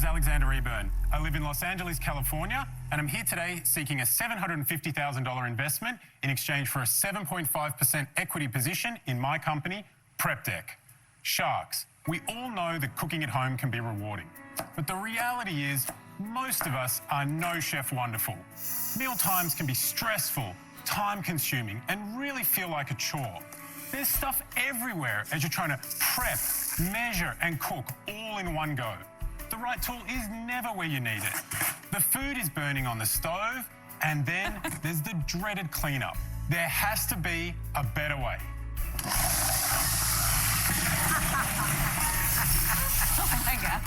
name's Alexander Eburn. I live in Los Angeles, California, and I'm here today seeking a $750,000 investment in exchange for a 7.5% equity position in my company, PrepDeck. Sharks, we all know that cooking at home can be rewarding, but the reality is most of us are no chef wonderful. Meal times can be stressful, time-consuming, and really feel like a chore. There's stuff everywhere as you're trying to prep, measure, and cook all in one go. The right tool is never where you need it. The food is burning on the stove, and then there's the dreaded cleanup. There has to be a better way. Oh my God.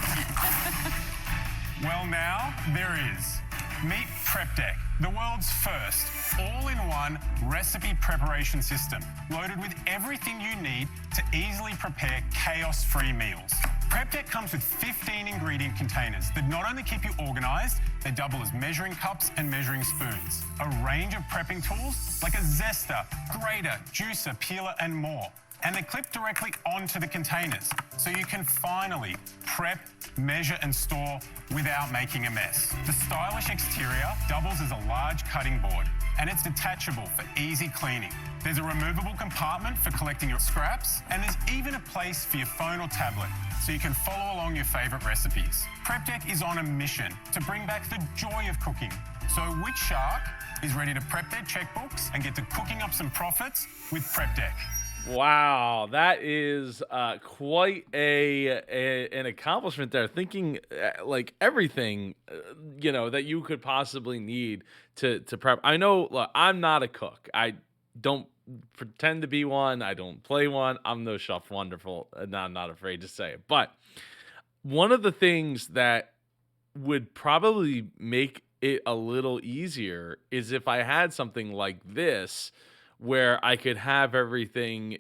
Well, now there is. Meet PrepDeck, the world's first all-in-one recipe preparation system, loaded with everything you need to easily prepare chaos-free meals. PrepDeck comes with 15 ingredient containers that not only keep you organized, they double as measuring cups and measuring spoons. A range of prepping tools like a zester, grater, juicer, peeler, and more. And they clip directly onto the containers, so you can finally prep, measure, and store without making a mess. The stylish exterior doubles as a large cutting board, and it's detachable for easy cleaning. There's a removable compartment for collecting your scraps, and there's even a place for your phone or tablet, so you can follow along your favorite recipes. PrepDeck is on a mission to bring back the joy of cooking. So which shark is ready to prep their checkbooks and get to cooking up some profits with PrepDeck? Wow, that is quite an accomplishment there. Thinking like everything, that you could possibly need to prep. I know, look, I'm not a cook. I don't pretend to be one. I don't play one. I'm no chef wonderful, and I'm not afraid to say it. But one of the things that would probably make it a little easier is if I had something like this, where I could have everything,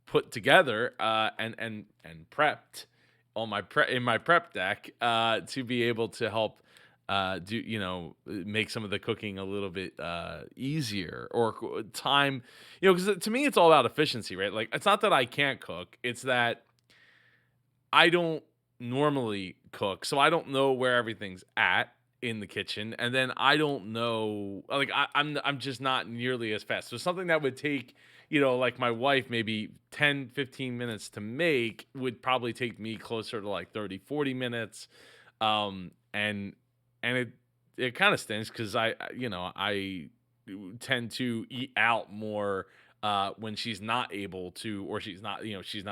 put together and prepped on in my prep deck to be able to help make some of the cooking a little bit easier or time, because to me it's all about efficiency, right? Like, it's not that I can't cook, it's that I don't normally cook, so I don't know where everything's at in the kitchen, and then I don't know, like, I'm just not nearly as fast. So something that would take, like my wife, maybe 10-15 minutes to make would probably take me closer to like 30-40 minutes. And it kind of stinks because I tend to eat out more when she's not able to, or she's not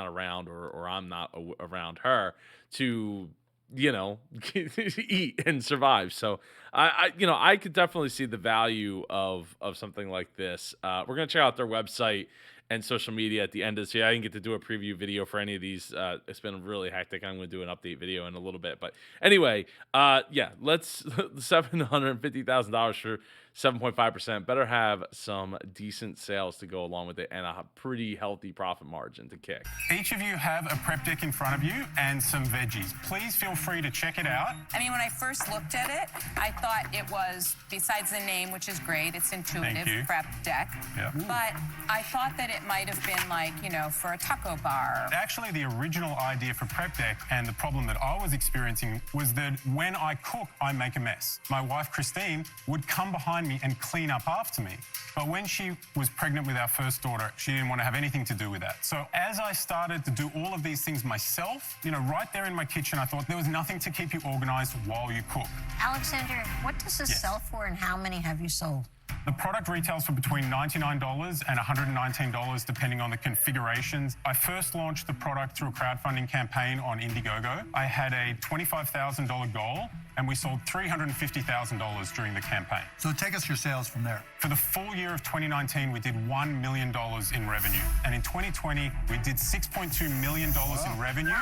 around, or I'm not around her to eat and survive. So I could definitely see the value of something like this. We're gonna check out their website and social media at the end of this year. I didn't get to do a preview video for any of these. It's been really hectic. I'm gonna do an update video in a little bit, but anyway, let's $750,000 for 7.5%. Better have some decent sales to go along with it and a pretty healthy profit margin to kick. Each of you have a prep deck in front of you and some veggies. Please feel free to check it out. I mean, when I first looked at it, I thought it was, besides the name, which is great, it's intuitive, Prep Deck. Yeah. But I thought that it might have been like, for a taco bar. Actually, the original idea for Prep Deck and the problem that I was experiencing was that when I cook, I make a mess. My wife, Christine, would come behind me and clean up after me. But when she was pregnant with our first daughter, she didn't want to have anything to do with that. So as I started to do all of these things myself, right there in my kitchen, I thought there was nothing to keep you organized while you cook. Alexander, what does this sell for, and how many have you sold? The product retails for between $99 and $119, depending on the configurations. I first launched the product through a crowdfunding campaign on Indiegogo. I had a $25,000 goal, and we sold $350,000 during the campaign. So take us your sales from there. For the full year of 2019, we did $1 million in revenue. And in 2020, we did $6.2 million in revenue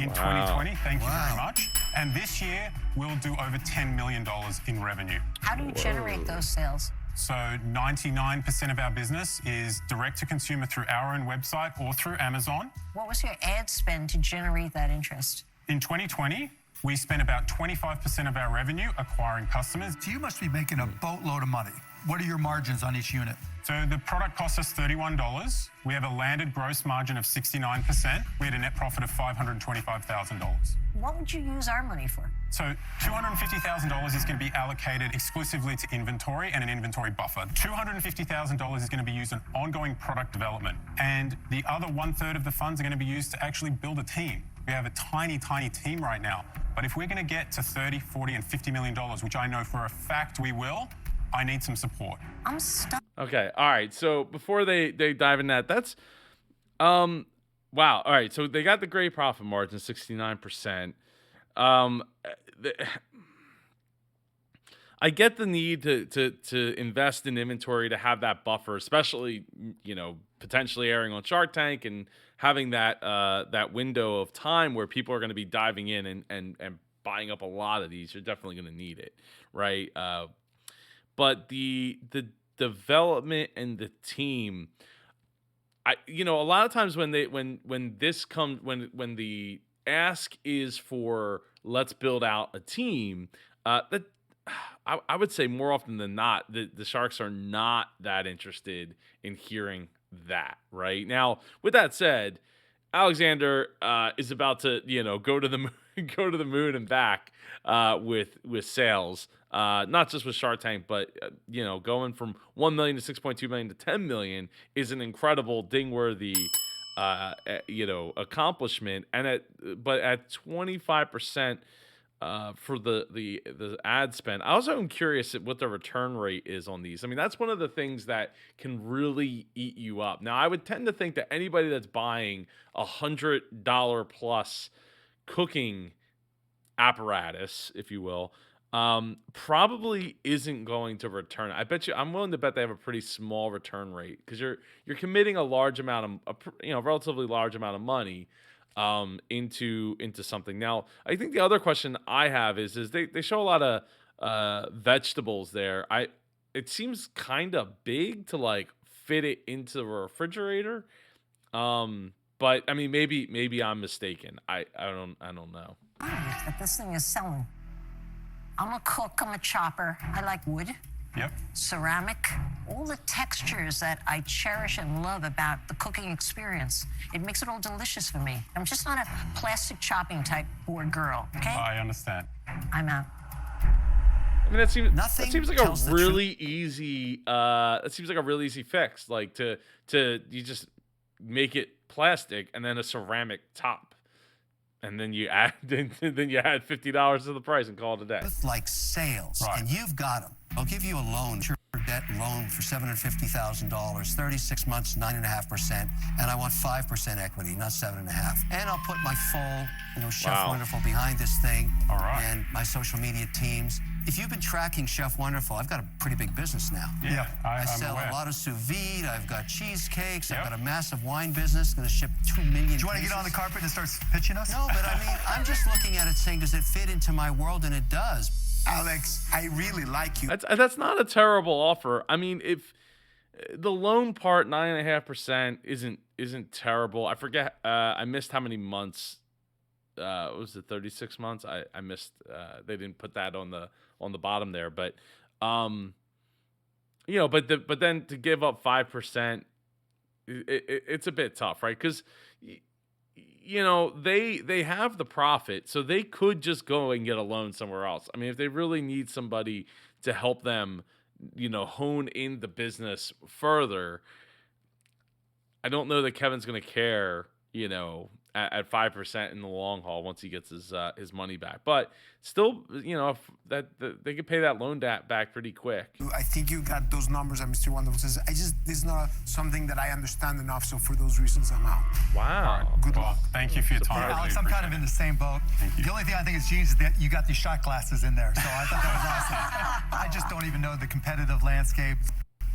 in 2020. Thank you very much. And this year, we'll do over $10 million in revenue. How do you generate those sales? So 99% of our business is direct to consumer through our own website or through Amazon. What was your ad spend to generate that interest? In 2020, we spent about 25% of our revenue acquiring customers. So you must be making a boatload of money. What are your margins on each unit? So the product cost us $31. We have a landed gross margin of 69%. We had a net profit of $525,000. What would you use our money for? So $250,000 is going to be allocated exclusively to inventory and an inventory buffer. $250,000 is going to be used on ongoing product development. And the other 1/3 of the funds are going to be used to actually build a team. We have a tiny, tiny team right now. But if we're going to get to 30, 40, and $50 million, which I know for a fact we will, I need some support. I'm stuck. Okay. All right. So before they dive in that's wow. All right. So they got the great profit margin, 69%. I get the need to invest in inventory to have that buffer, especially, potentially airing on Shark Tank and having that window of time where people are going to be diving in and buying up a lot of these. You're definitely going to need it, right? But the development and the team, a lot of times when the ask is for let's build out a team, that I would say more often than not, the Sharks are not that interested in hearing that. Right now, with that said, Alexander is about to go to the moon and back with sales. Not just with Shark Tank, but going from 1 million to 6.2 million to 10 million is an incredible dingworthy accomplishment. And at 25% for the ad spend, I also am curious at what the return rate is on these. I mean, that's one of the things that can really eat you up. Now, I would tend to think that anybody that's buying $100 plus cooking apparatus, if you will, probably isn't going to return. I'm willing to bet they have a pretty small return rate because you're committing a large amount of relatively large amount of money into something. Now, I think the other question I have is they show a lot of vegetables there. It seems kind of big to like fit it into the refrigerator. But I mean, maybe I'm mistaken. I don't know. That this thing is selling. I'm a cook, I'm a chopper. I like wood, Yep. ceramic, all the textures that I cherish and love about the cooking experience. It makes it all delicious for me. I'm just not a plastic chopping type bored girl, okay? I understand. I'm out. I mean, that seems like a tells the really easy. That seems like a really easy fix. Like you just make it plastic and then a ceramic top. And then you add $50 to the price and call it a day. With like sales, Right. and you've got them. I'll give you a loan, your debt loan for $750,000, 36 months, 9.5%, and I want 5% equity, not 7.5%. And I'll put my full, Chef Wow. Wonderful behind this thing, All right. and my social media teams. If you've been tracking Chef Wonderful, I've got a pretty big business now. Yeah, I I'm sell aware. a lot of sous vide. I've got cheesecakes. Yep. I've got a massive wine business. Going to ship 2 million. Do you want to get on the carpet and start pitching us? No, but I mean, I'm just looking at it saying, does it fit into my world? And it does. Alex, I really like you. That's not a terrible offer. I mean, if the loan part 9.5% isn't terrible. I forget. I missed how many months. Was it 36 months? I missed. They didn't put that on the bottom there, but but then to give up 5%, it's a bit tough, right? Because they have the profit, so they could just go and get a loan somewhere else. I mean, if they really need somebody to help them, hone in the business further, I don't know that Kevin's going to care, at 5% in the long haul once he gets his money back. But still, if they could pay that loan back pretty quick. I think you got those numbers that Mr. Wonderful says. This is not something that I understand enough, so for those reasons, I'm out. Wow. Good Well, luck. thank you for your time. I Alex, really I'm kind of appreciate in the same boat. you. The only thing I think is genius is that you got these shot glasses in there. So I thought that was awesome. I just don't even know the competitive landscape.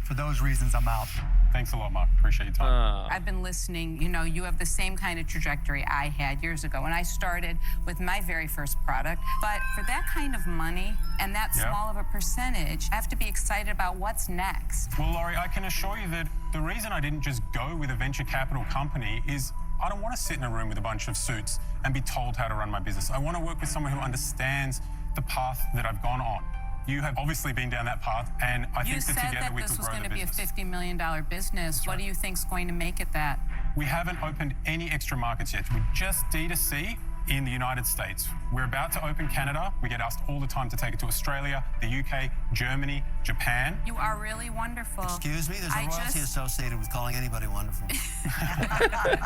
For those reasons, I'm out. Thanks a lot, Mark. Appreciate your time. I've been listening. You have the same kind of trajectory I had years ago when I started with my very first product. But for that kind of money and that Yeah. small of a percentage, I have to be excited about what's next. Well, Laurie, I can assure you that the reason I didn't just go with a venture capital company is I don't want to sit in a room with a bunch of suits and be told how to run my business. I want to work with someone who understands the path that I've gone on. You have obviously been down that path, and I You think said that together that we this could was grow going the to be a business. $50 million business. What do you think's going to make it that? We haven't opened any extra markets yet. We just D2C in the United States. We're about to open Canada. We get asked all the time to take it to Australia, the UK, Germany, Japan. You are really wonderful. Excuse me, there's a royalty associated with calling anybody wonderful.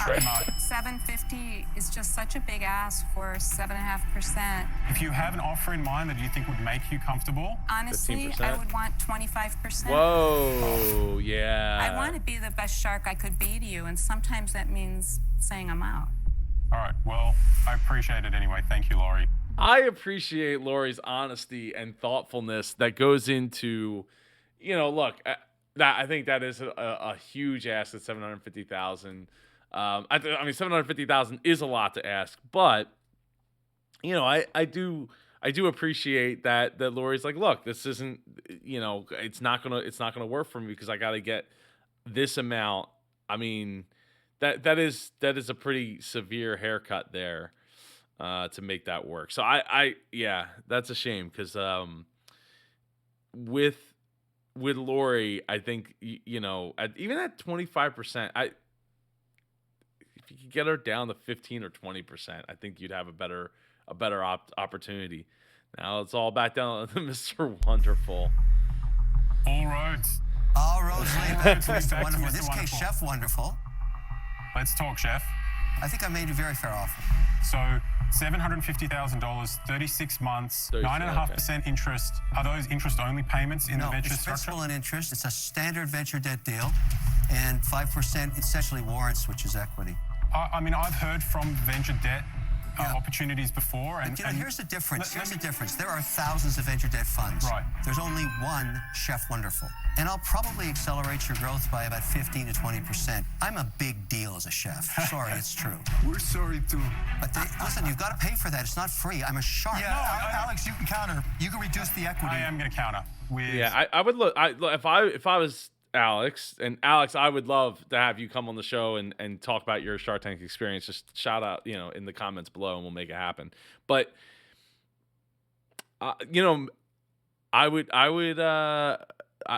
Trademark. 750 is just such a big ask for 7.5%. If you have an offer in mind that you think would make you comfortable, Honestly, 15%? I would want 25%. Whoa, yeah. I want to be the best shark I could be to you, and sometimes that means saying I'm out. all right, well, I appreciate it anyway. Thank you, Laurie. I appreciate Lori's honesty and thoughtfulness that goes into, look, that I think that is a huge ask at 750,000. I mean, 750,000 is a lot to ask, but I do appreciate that Lori's like, look, this isn't, it's not gonna work for me because I got to get this amount. I mean, that is a pretty severe haircut there to make that work. So yeah, that's a shame because with Lori, I think even at 25%, if you could get her down to 15 or 20%, I think you'd have a better opportunity. Now it's all back down to Mr. Wonderful. All roads. All roads lead to Back to Mr. Wonderful. In Mr. this case, Wonderful. Chef Wonderful. Let's talk, Chef. I think I made a very fair offer. So $750,000, 36 months, 9.5% interest. Are those interest-only payments in the No, venture it's structure? principal and interest. It's a standard venture debt deal, and 5% essentially warrants, which is equity. I mean, I've heard from venture debt opportunities before. And, But here's the difference. let Here's the me- difference. There are thousands of venture debt funds. Right. There's only one Chef Wonderful. And I'll probably accelerate your growth by about 15 to 20%. I'm a big deal as a chef. Sorry, it's true. We're sorry too. But listen, you've got to pay for that. It's not free. I'm a shark. Yeah, Alex, you can counter. You can reduce the equity. I am going to counter with... Yeah, I would look. If I was Alex, I would love to have you come on the show and talk about your Shark Tank experience. Just shout out, in the comments below, and we'll make it happen. But I would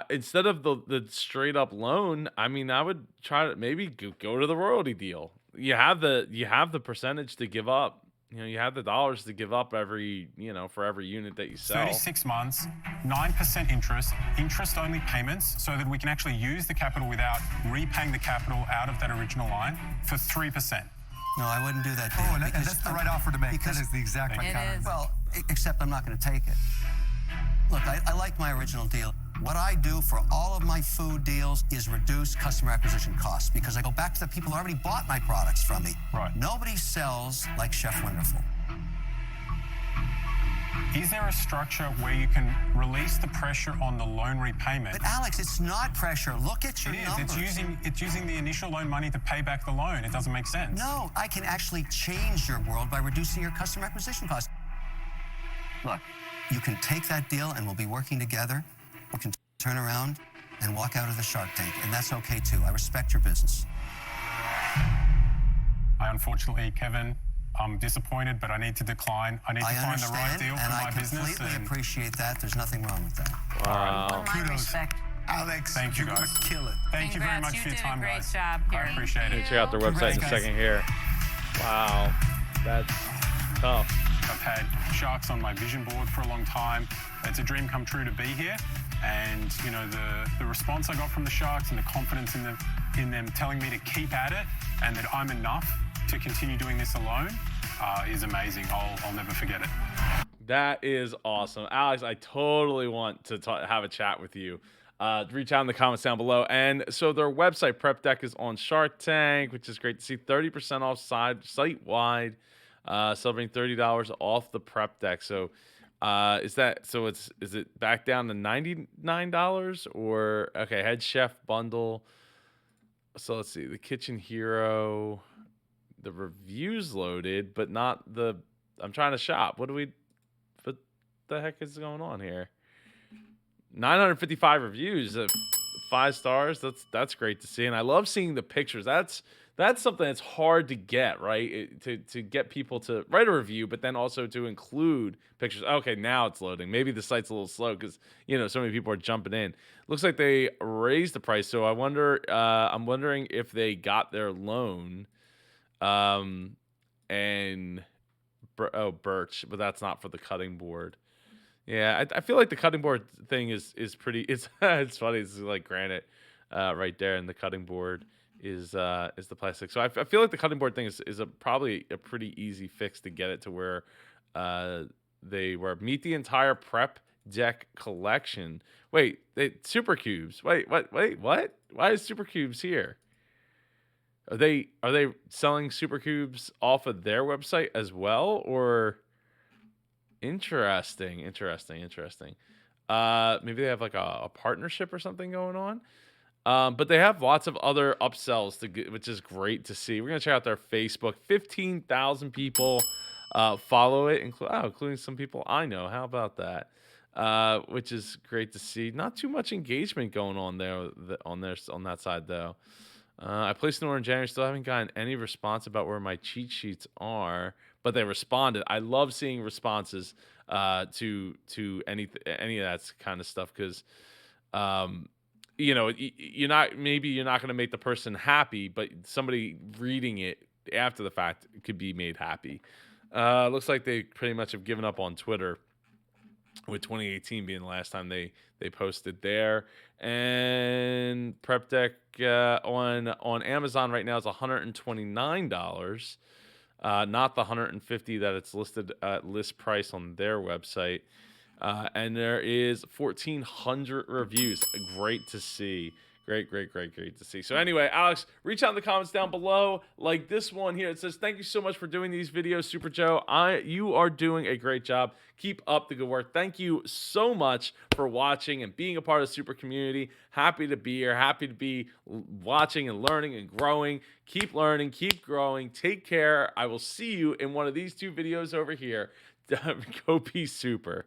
instead of the straight up loan, I mean, I would try to maybe go to the royalty deal. You have the percentage to give up. You have the dollars to give up every, for every unit that you sell. 36 months, 9% interest, interest-only payments, so that we can actually use the capital without repaying the capital out of that original line for 3%. No, I wouldn't do that deal. Oh, and that's the right offer to make. That is the exact right It counter. is. Well, except I'm not going to take it. Look, I like my original deal. What I do for all of my food deals is reduce customer acquisition costs because I go back to the people who already bought my products from me. Right. Nobody sells like Chef Wonderful. Is there a structure where you can release the pressure on the loan repayment? But Alex, it's not pressure. Look at your It is. numbers. It's using the initial loan money to pay back the loan. It doesn't make sense. No, I can actually change your world by reducing your customer acquisition costs. Look, you can take that deal and we'll be working together. We can turn around and walk out of the Shark Tank, and that's okay too. I respect your business. Unfortunately, Kevin, I'm disappointed, but I need to decline. I need to I find the right understand, deal and for I my business. completely And appreciate that. There's nothing wrong with that. With my respect. Alex, Thank you, you're guys. gonna kill it. thank you very Congrats, much you for your did a time, great guys. job here. I appreciate it. Check out the website in a guys. second here. Wow, that's tough. I've had sharks on my vision board for a long time. It's a dream come true to be here. And, the response I got from the sharks and the confidence in them telling me to keep at it and that I'm enough to continue doing this alone is amazing. I'll never forget it. That is awesome. Alex, I totally want to have a chat with you. Reach out in the comments down below. And so their website, Prep Deck, is on Shark Tank, which is great to see. 30% off site-wide, celebrating $30 off the Prep Deck. So is it back down to $99 or okay, head chef bundle. So let's see, the kitchen hero, the reviews loaded, but not the I'm trying to shop. What the heck is going on here? 955 reviews, 5 stars. That's great to see, and I love seeing the pictures. That's that's something that's hard to get, right? To get people to write a review, but then also to include pictures. Okay, now it's loading. Maybe the site's a little slow because so many people are jumping in. Looks like they raised the price, so I wonder. I'm wondering if they got their loan, and birch, but that's not for the cutting board. Yeah, I feel like the cutting board thing is pretty. It's it's funny. It's like granite, right there, and the cutting board is the plastic. So I feel like the cutting board thing is probably a pretty easy fix to get it to where they were meet the entire prep deck collection. Wait, super cubes. Wait, what? Wait, what? Why is super cubes here? Are they selling super cubes off of their website as well, or? Interesting. Maybe they have like a partnership or something going on. But they have lots of other upsells which is great to see. We're gonna check out their Facebook. 15,000 people follow it, including some people I know. How about that? Which is great to see. Not too much engagement going on there on that side though. I placed an order in January. Still haven't gotten any response about where my cheat sheets are, but they responded. I love seeing responses to any of that kind of stuff because, you're not going to make the person happy, but somebody reading it after the fact could be made happy. Looks like they pretty much have given up on Twitter, with 2018 being the last time they posted there. And Prep Deck on Amazon right now is $129, not the $150 that it's listed at list price on their website. And there is 1,400 reviews. Great to see. Great to see. So anyway, Alex, reach out in the comments down below, like this one here. It says, "Thank you so much for doing these videos, Super Joe. You are doing a great job. Keep up the good work." Thank you so much for watching and being a part of the Super community. Happy to be here. Happy to be watching and learning and growing. Keep learning. Keep growing. Take care. I will see you in one of these two videos over here. Go be super.